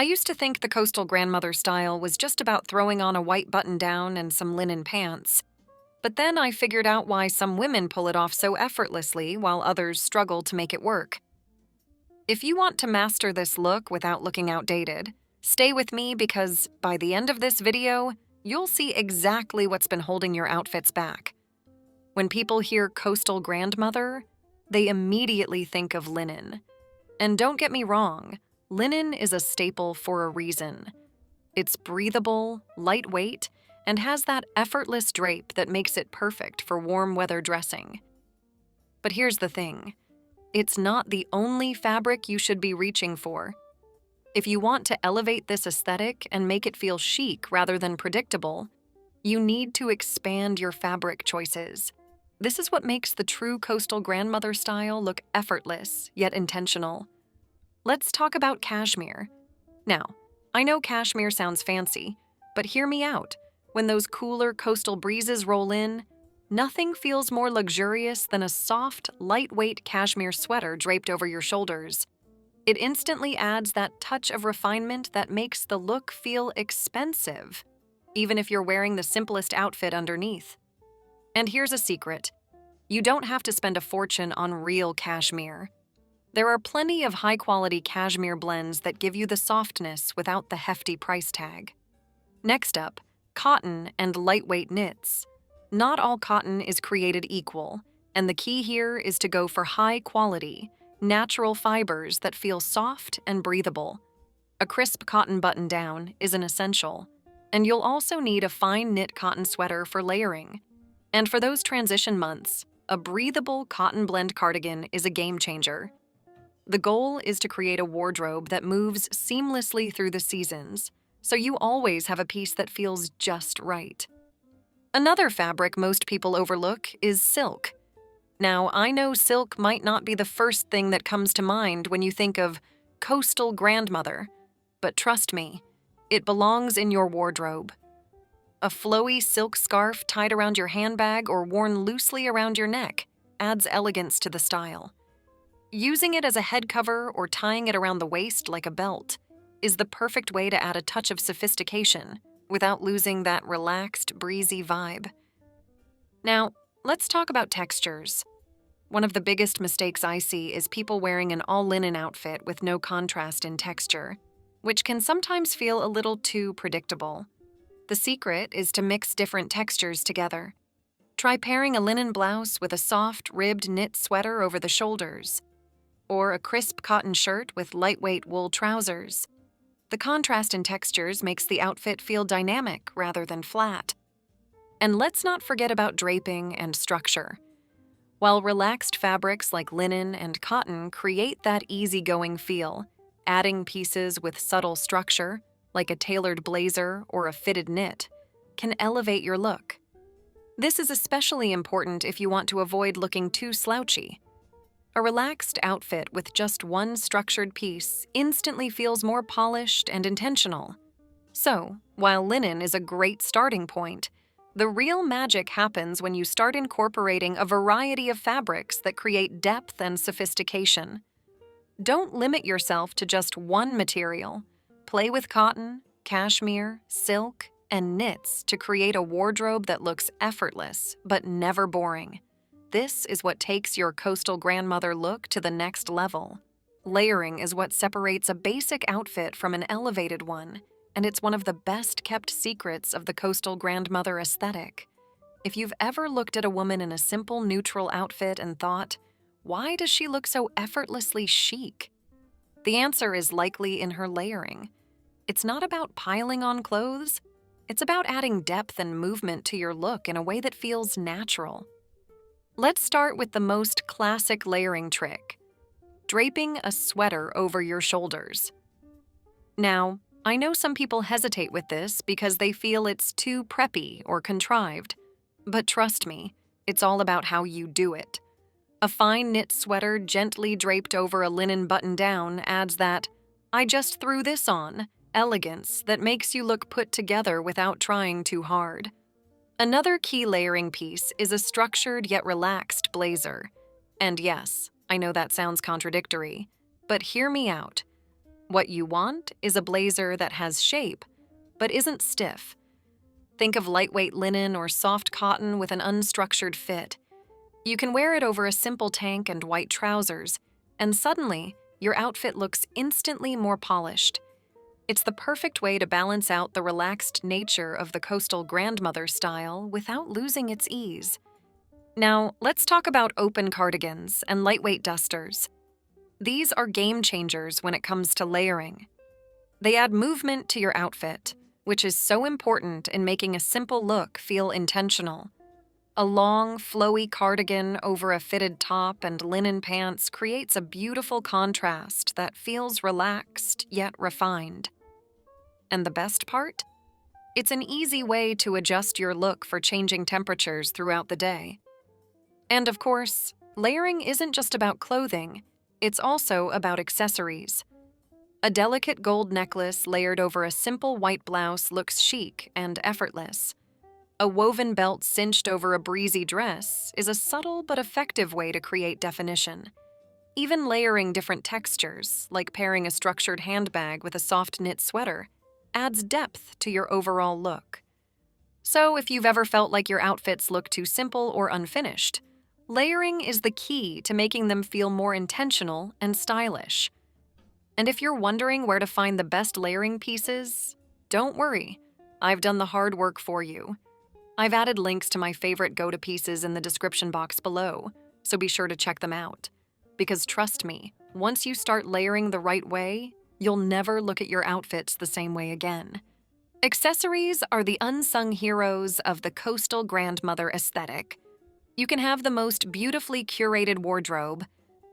I used to think the coastal grandmother style was just about throwing on a white button down and some linen pants. But then I figured out why some women pull it off so effortlessly while others struggle to make it work. If you want to master this look without looking outdated, stay with me because by the end of this video, you'll see exactly what's been holding your outfits back. When people hear coastal grandmother, they immediately think of linen. And don't get me wrong, linen is a staple for a reason. It's breathable, lightweight, and has that effortless drape that makes it perfect for warm weather dressing. But here's the thing. It's not the only fabric you should be reaching for. If you want to elevate this aesthetic and make it feel chic rather than predictable, you need to expand your fabric choices. This is what makes the true coastal grandmother style look effortless, yet intentional. Let's talk about cashmere. Now, I know cashmere sounds fancy, but hear me out. When those cooler coastal breezes roll in, nothing feels more luxurious than a soft, lightweight cashmere sweater draped over your shoulders. It instantly adds that touch of refinement that makes the look feel expensive, even if you're wearing the simplest outfit underneath. And here's a secret. You don't have to spend a fortune on real cashmere. There are plenty of high-quality cashmere blends that give you the softness without the hefty price tag. Next up, cotton and lightweight knits. Not all cotton is created equal, and the key here is to go for high-quality, natural fibers that feel soft and breathable. A crisp cotton button-down is an essential, and you'll also need a fine knit cotton sweater for layering. And for those transition months, a breathable cotton blend cardigan is a game changer. The goal is to create a wardrobe that moves seamlessly through the seasons, so you always have a piece that feels just right. Another fabric most people overlook is silk. Now, I know silk might not be the first thing that comes to mind when you think of coastal grandmother, but trust me, it belongs in your wardrobe. A flowy silk scarf tied around your handbag or worn loosely around your neck adds elegance to the style. Using it as a head cover or tying it around the waist like a belt is the perfect way to add a touch of sophistication without losing that relaxed, breezy vibe. Now, let's talk about textures. One of the biggest mistakes I see is people wearing an all-linen outfit with no contrast in texture, which can sometimes feel a little too predictable. The secret is to mix different textures together. Try pairing a linen blouse with a soft, ribbed knit sweater over the shoulders, or a crisp cotton shirt with lightweight wool trousers. The contrast in textures makes the outfit feel dynamic rather than flat. And let's not forget about draping and structure. While relaxed fabrics like linen and cotton create that easygoing feel, adding pieces with subtle structure, like a tailored blazer or a fitted knit, can elevate your look. This is especially important if you want to avoid looking too slouchy. A relaxed outfit with just one structured piece instantly feels more polished and intentional. So, while linen is a great starting point, the real magic happens when you start incorporating a variety of fabrics that create depth and sophistication. Don't limit yourself to just one material. Play with cotton, cashmere, silk, and knits to create a wardrobe that looks effortless but never boring. This is what takes your coastal grandmother look to the next level. Layering is what separates a basic outfit from an elevated one, and it's one of the best-kept secrets of the coastal grandmother aesthetic. If you've ever looked at a woman in a simple, neutral outfit and thought, why does she look so effortlessly chic? The answer is likely in her layering. It's not about piling on clothes. It's about adding depth and movement to your look in a way that feels natural. Let's start with the most classic layering trick: draping a sweater over your shoulders. Now, I know some people hesitate with this because they feel it's too preppy or contrived, but trust me, it's all about how you do it. A fine knit sweater gently draped over a linen button-down adds that "I just threw this on" elegance that makes you look put together without trying too hard. Another key layering piece is a structured yet relaxed blazer. And yes, I know that sounds contradictory, but hear me out. What you want is a blazer that has shape, but isn't stiff. Think of lightweight linen or soft cotton with an unstructured fit. You can wear it over a simple tank and white trousers, and suddenly, your outfit looks instantly more polished. It's the perfect way to balance out the relaxed nature of the coastal grandmother style without losing its ease. Now, let's talk about open cardigans and lightweight dusters. These are game changers when it comes to layering. They add movement to your outfit, which is so important in making a simple look feel intentional. A long, flowy cardigan over a fitted top and linen pants creates a beautiful contrast that feels relaxed yet refined. And the best part? It's an easy way to adjust your look for changing temperatures throughout the day. And of course, layering isn't just about clothing, it's also about accessories. A delicate gold necklace layered over a simple white blouse looks chic and effortless. A woven belt cinched over a breezy dress is a subtle but effective way to create definition. Even layering different textures, like pairing a structured handbag with a soft knit sweater, adds depth to your overall look. So if you've ever felt like your outfits look too simple or unfinished, layering is the key to making them feel more intentional and stylish. And if you're wondering where to find the best layering pieces, don't worry, I've done the hard work for you. I've added links to my favorite go-to pieces in the description box below, so be sure to check them out. Because trust me, once you start layering the right way, you'll never look at your outfits the same way again. Accessories are the unsung heroes of the coastal grandmother aesthetic. You can have the most beautifully curated wardrobe,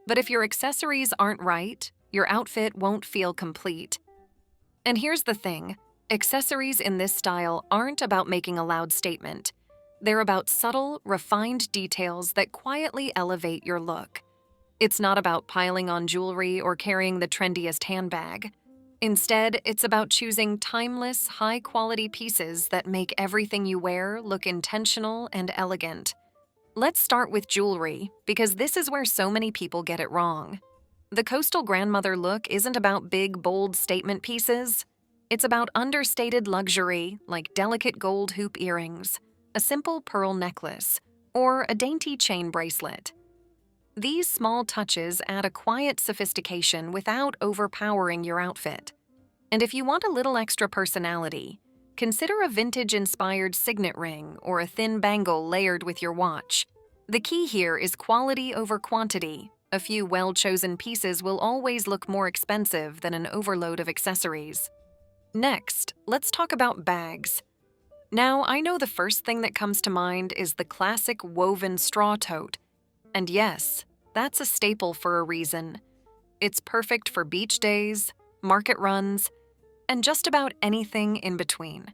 but if your accessories aren't right, your outfit won't feel complete. And here's the thing, accessories in this style aren't about making a loud statement. They're about subtle, refined details that quietly elevate your look. It's not about piling on jewelry or carrying the trendiest handbag. Instead, it's about choosing timeless, high-quality pieces that make everything you wear look intentional and elegant. Let's start with jewelry, because this is where so many people get it wrong. The coastal grandmother look isn't about big, bold statement pieces. It's about understated luxury, like delicate gold hoop earrings, a simple pearl necklace, or a dainty chain bracelet. These small touches add a quiet sophistication without overpowering your outfit. And if you want a little extra personality, consider a vintage-inspired signet ring or a thin bangle layered with your watch. The key here is quality over quantity. A few well-chosen pieces will always look more expensive than an overload of accessories. Next, let's talk about bags. Now, I know the first thing that comes to mind is the classic woven straw tote. And yes, that's a staple for a reason. It's perfect for beach days, market runs, and just about anything in between.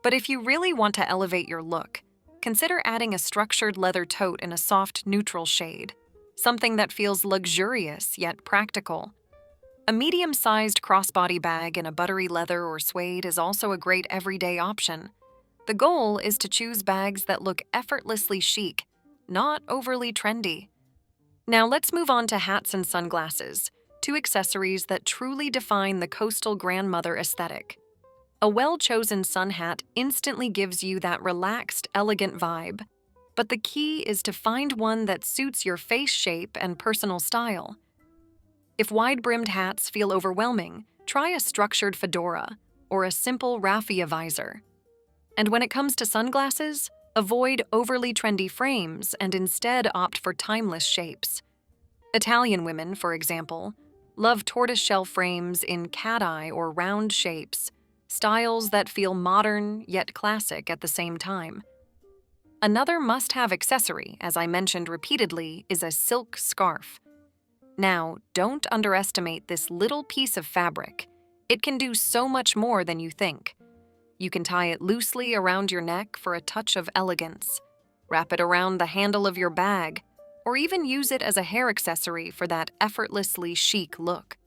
But if you really want to elevate your look, consider adding a structured leather tote in a soft, neutral shade, something that feels luxurious yet practical. A medium-sized crossbody bag in a buttery leather or suede is also a great everyday option. The goal is to choose bags that look effortlessly chic, not overly trendy. Now let's move on to hats and sunglasses, two accessories that truly define the coastal grandmother aesthetic. A well-chosen sun hat instantly gives you that relaxed, elegant vibe. But the key is to find one that suits your face shape and personal style. If wide-brimmed hats feel overwhelming, try a structured fedora or a simple raffia visor. And when it comes to sunglasses, avoid overly trendy frames and instead opt for timeless shapes. Italian women, for example, love tortoiseshell frames in cat-eye or round shapes, styles that feel modern yet classic at the same time. Another must-have accessory, as I mentioned repeatedly, is a silk scarf. Now, don't underestimate this little piece of fabric. It can do so much more than you think. You can tie it loosely around your neck for a touch of elegance, wrap it around the handle of your bag, or even use it as a hair accessory for that effortlessly chic look.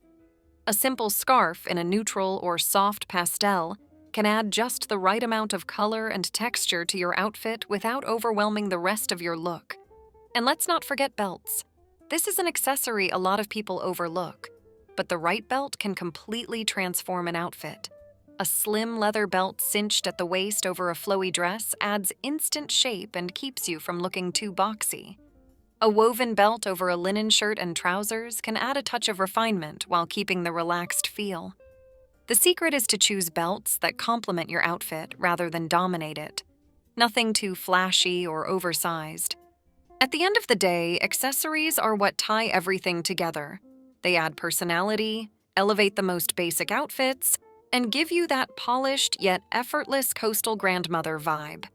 A simple scarf in a neutral or soft pastel can add just the right amount of color and texture to your outfit without overwhelming the rest of your look. And let's not forget belts. This is an accessory a lot of people overlook. but the right belt can completely transform an outfit. A slim leather belt cinched at the waist over a flowy dress adds instant shape and keeps you from looking too boxy. A woven belt over a linen shirt and trousers can add a touch of refinement while keeping the relaxed feel. The secret is to choose belts that complement your outfit rather than dominate it. Nothing too flashy or oversized. At the end of the day, accessories are what tie everything together. They add personality, elevate the most basic outfits, and give you that polished yet effortless coastal grandmother vibe.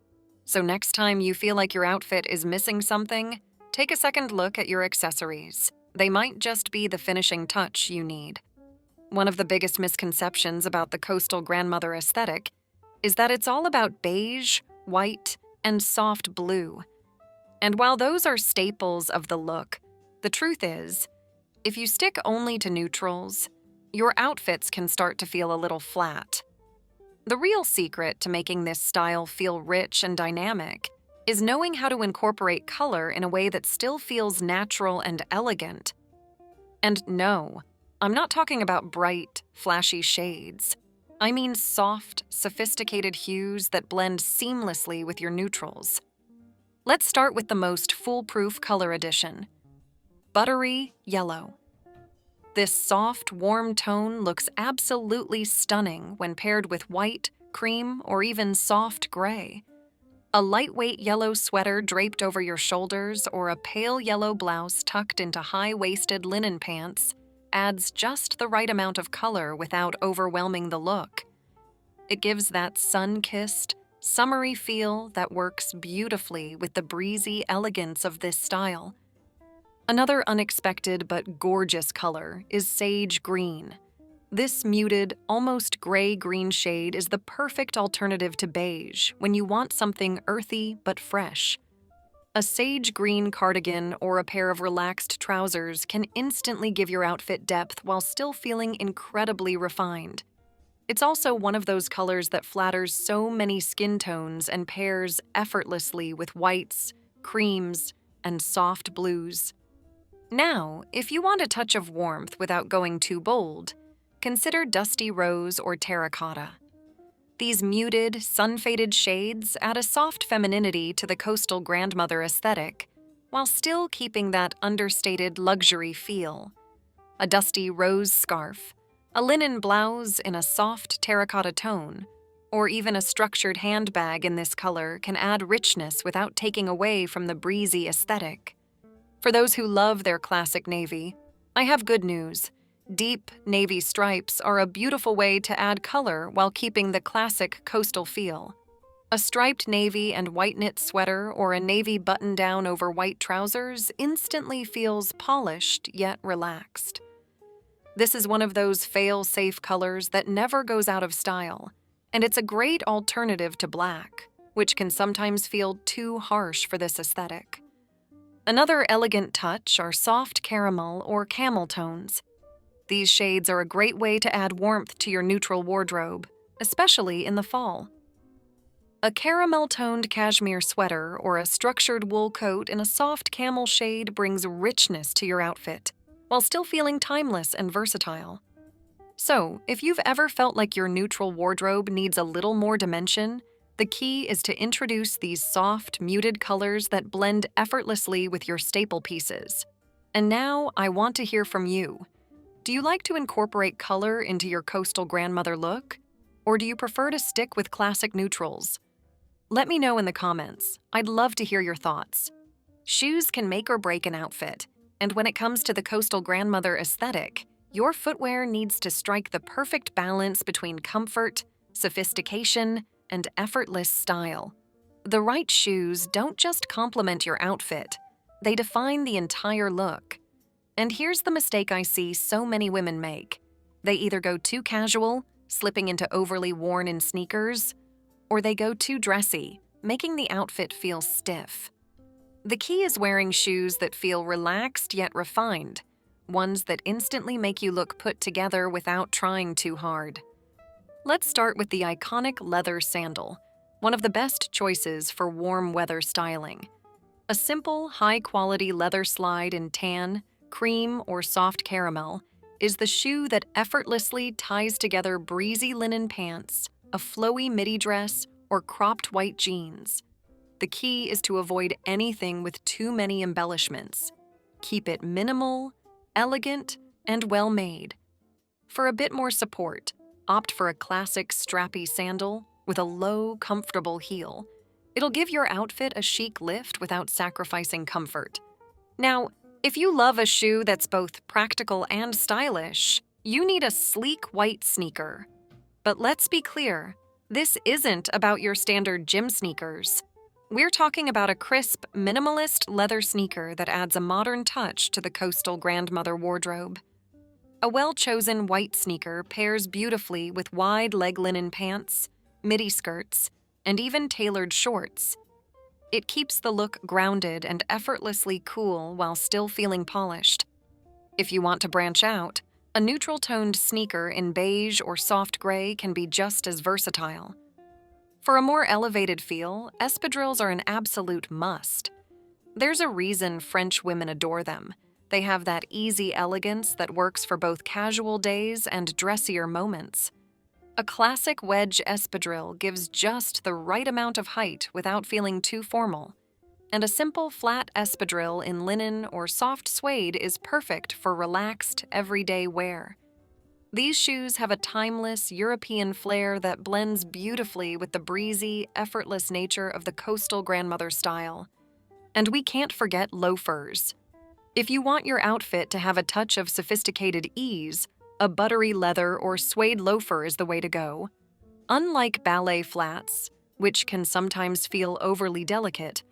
So next time you feel like your outfit is missing something, take a second look at your accessories. They might just be the finishing touch you need. One of the biggest misconceptions about the coastal grandmother aesthetic is that it's all about beige, white, and soft blue. And while those are staples of the look, the truth is, if you stick only to neutrals, your outfits can start to feel a little flat. The real secret to making this style feel rich and dynamic is knowing how to incorporate color in a way that still feels natural and elegant. And no, I'm not talking about bright, flashy shades. I mean soft, sophisticated hues that blend seamlessly with your neutrals. Let's start with the most foolproof color addition: buttery yellow. This soft, warm tone looks absolutely stunning when paired with white, cream, or even soft gray. A lightweight yellow sweater draped over your shoulders or a pale yellow blouse tucked into high-waisted linen pants adds just the right amount of color without overwhelming the look. It gives that sun-kissed, summery feel that works beautifully with the breezy elegance of this style. Another unexpected but gorgeous color is sage green. This muted, almost gray-green shade is the perfect alternative to beige when you want something earthy but fresh. A sage green cardigan or a pair of relaxed trousers can instantly give your outfit depth while still feeling incredibly refined. It's also one of those colors that flatters so many skin tones and pairs effortlessly with whites, creams, and soft blues. Now, if you want a touch of warmth without going too bold, consider dusty rose or terracotta. These muted, sun-faded shades add a soft femininity to the coastal grandmother aesthetic, while still keeping that understated luxury feel. A dusty rose scarf, a linen blouse in a soft terracotta tone, or even a structured handbag in this color can add richness without taking away from the breezy aesthetic. For those who love their classic navy, I have good news. Deep navy stripes are a beautiful way to add color while keeping the classic coastal feel. A striped navy and white knit sweater or a navy button-down over white trousers instantly feels polished yet relaxed. This is one of those fail-safe colors that never goes out of style, and it's a great alternative to black, which can sometimes feel too harsh for this aesthetic. Another elegant touch are soft caramel or camel tones. These shades are a great way to add warmth to your neutral wardrobe, especially in the fall. A caramel-toned cashmere sweater or a structured wool coat in a soft camel shade brings richness to your outfit, while still feeling timeless and versatile. So, if you've ever felt like your neutral wardrobe needs a little more dimension, the key is to introduce these soft, muted colors that blend effortlessly with your staple pieces. And now, I want to hear from you. Do you like to incorporate color into your coastal grandmother look? Or do you prefer to stick with classic neutrals? Let me know in the comments. I'd love to hear your thoughts. Shoes can make or break an outfit, and when it comes to the coastal grandmother aesthetic, your footwear needs to strike the perfect balance between comfort, sophistication, and effortless style. The right shoes don't just complement your outfit, they define the entire look. And here's the mistake I see so many women make. They either go too casual, slipping into overly worn-in sneakers, or they go too dressy, making the outfit feel stiff. The key is wearing shoes that feel relaxed yet refined, ones that instantly make you look put together without trying too hard. Let's start with the iconic leather sandal, one of the best choices for warm weather styling. A simple, high-quality leather slide in tan, cream, or soft caramel is the shoe that effortlessly ties together breezy linen pants, a flowy midi dress, or cropped white jeans. The key is to avoid anything with too many embellishments. Keep it minimal, elegant, and well-made. For a bit more support, opt for a classic strappy sandal with a low, comfortable heel. It'll give your outfit a chic lift without sacrificing comfort. Now, if you love a shoe that's both practical and stylish, you need a sleek white sneaker. But let's be clear, this isn't about your standard gym sneakers. We're talking about a crisp, minimalist leather sneaker that adds a modern touch to the coastal grandmother wardrobe. A well-chosen white sneaker pairs beautifully with wide leg linen pants, midi skirts, and even tailored shorts. It keeps the look grounded and effortlessly cool while still feeling polished. If you want to branch out, a neutral-toned sneaker in beige or soft gray can be just as versatile. For a more elevated feel, espadrilles are an absolute must. There's a reason French women adore them. They have that easy elegance that works for both casual days and dressier moments. A classic wedge espadrille gives just the right amount of height without feeling too formal. And a simple flat espadrille in linen or soft suede is perfect for relaxed, everyday wear. These shoes have a timeless European flair that blends beautifully with the breezy, effortless nature of the coastal grandmother style. And we can't forget loafers. If you want your outfit to have a touch of sophisticated ease, a buttery leather or suede loafer is the way to go. Unlike ballet flats, which can sometimes feel overly delicate,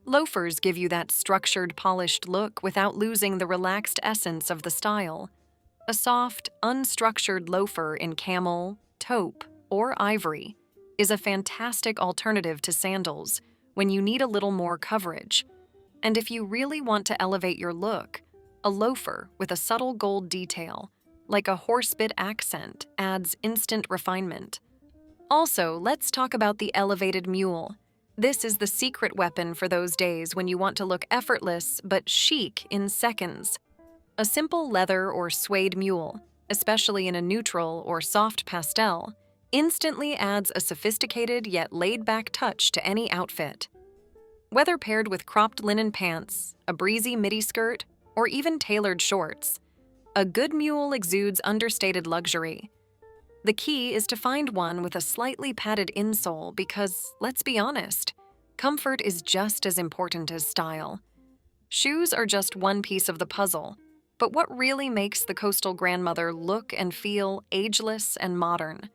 loafers give you that structured, polished look without losing the relaxed essence of the style. A soft, unstructured loafer in camel, taupe, or ivory is a fantastic alternative to sandals when you need a little more coverage. And if you really want to elevate your look, a loafer with a subtle gold detail, like a horsebit accent, adds instant refinement. Also, let's talk about the elevated mule. This is the secret weapon for those days when you want to look effortless but chic in seconds. A simple leather or suede mule, especially in a neutral or soft pastel, instantly adds a sophisticated yet laid-back touch to any outfit. Whether paired with cropped linen pants, a breezy midi skirt, or even tailored shorts, a good mule exudes understated luxury. The key is to find one with a slightly padded insole because, let's be honest, comfort is just as important as style. Shoes are just one piece of the puzzle, but what really makes the coastal grandmother look and feel ageless and modern?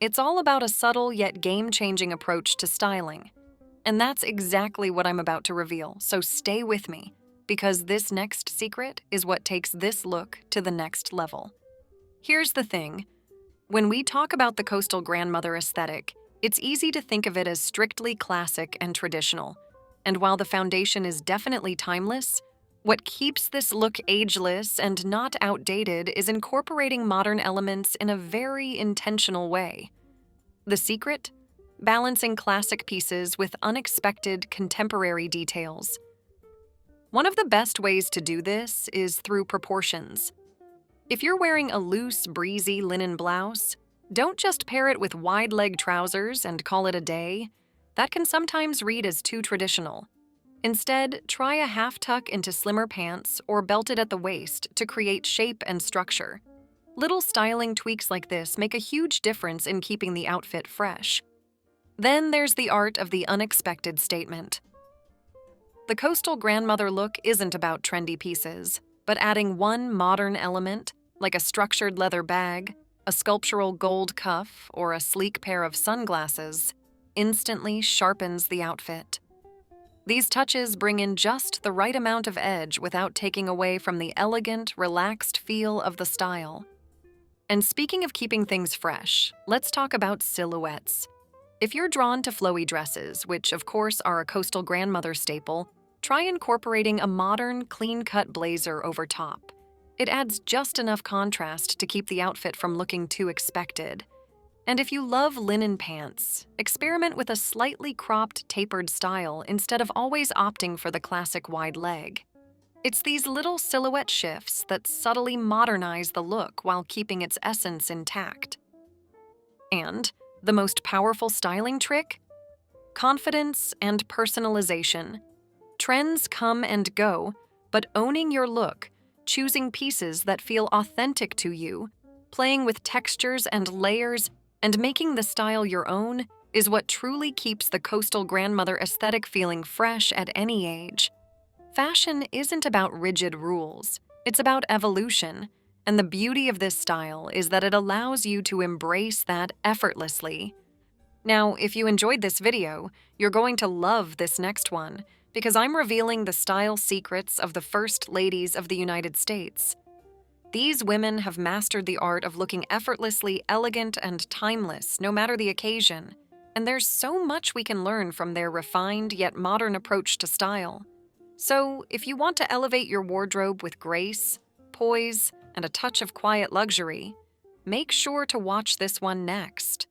It's all about a subtle yet game-changing approach to styling. And that's exactly what I'm about to reveal, so stay with me, because this next secret is what takes this look to the next level. Here's the thing. When we talk about the coastal grandmother aesthetic, it's easy to think of it as strictly classic and traditional. And while the foundation is definitely timeless, what keeps this look ageless and not outdated is incorporating modern elements in a very intentional way. The secret? Balancing classic pieces with unexpected contemporary details. One of the best ways to do this is through proportions. If you're wearing a loose, breezy linen blouse, don't just pair it with wide-leg trousers and call it a day. That can sometimes read as too traditional. Instead, try a half tuck into slimmer pants or belt it at the waist to create shape and structure. Little styling tweaks like this make a huge difference in keeping the outfit fresh. Then there's the art of the unexpected statement. The coastal grandmother look isn't about trendy pieces, but adding one modern element, like a structured leather bag, a sculptural gold cuff, or a sleek pair of sunglasses, instantly sharpens the outfit. These touches bring in just the right amount of edge without taking away from the elegant, relaxed feel of the style. And speaking of keeping things fresh, let's talk about silhouettes. If you're drawn to flowy dresses, which of course are a coastal grandmother staple, try incorporating a modern, clean-cut blazer over top. It adds just enough contrast to keep the outfit from looking too expected. And if you love linen pants, experiment with a slightly cropped, tapered style instead of always opting for the classic wide leg. It's these little silhouette shifts that subtly modernize the look while keeping its essence intact. And the most powerful styling trick? Confidence and personalization. Trends come and go, but owning your look, choosing pieces that feel authentic to you, playing with textures and layers, and making the style your own is what truly keeps the coastal grandmother aesthetic feeling fresh at any age. Fashion isn't about rigid rules, it's about evolution, and the beauty of this style is that it allows you to embrace that effortlessly. Now, if you enjoyed this video, you're going to love this next one, because I'm revealing the style secrets of the First Ladies of the United States. These women have mastered the art of looking effortlessly elegant and timeless, no matter the occasion, and there's so much we can learn from their refined yet modern approach to style. So, if you want to elevate your wardrobe with grace, poise, and a touch of quiet luxury, make sure to watch this one next.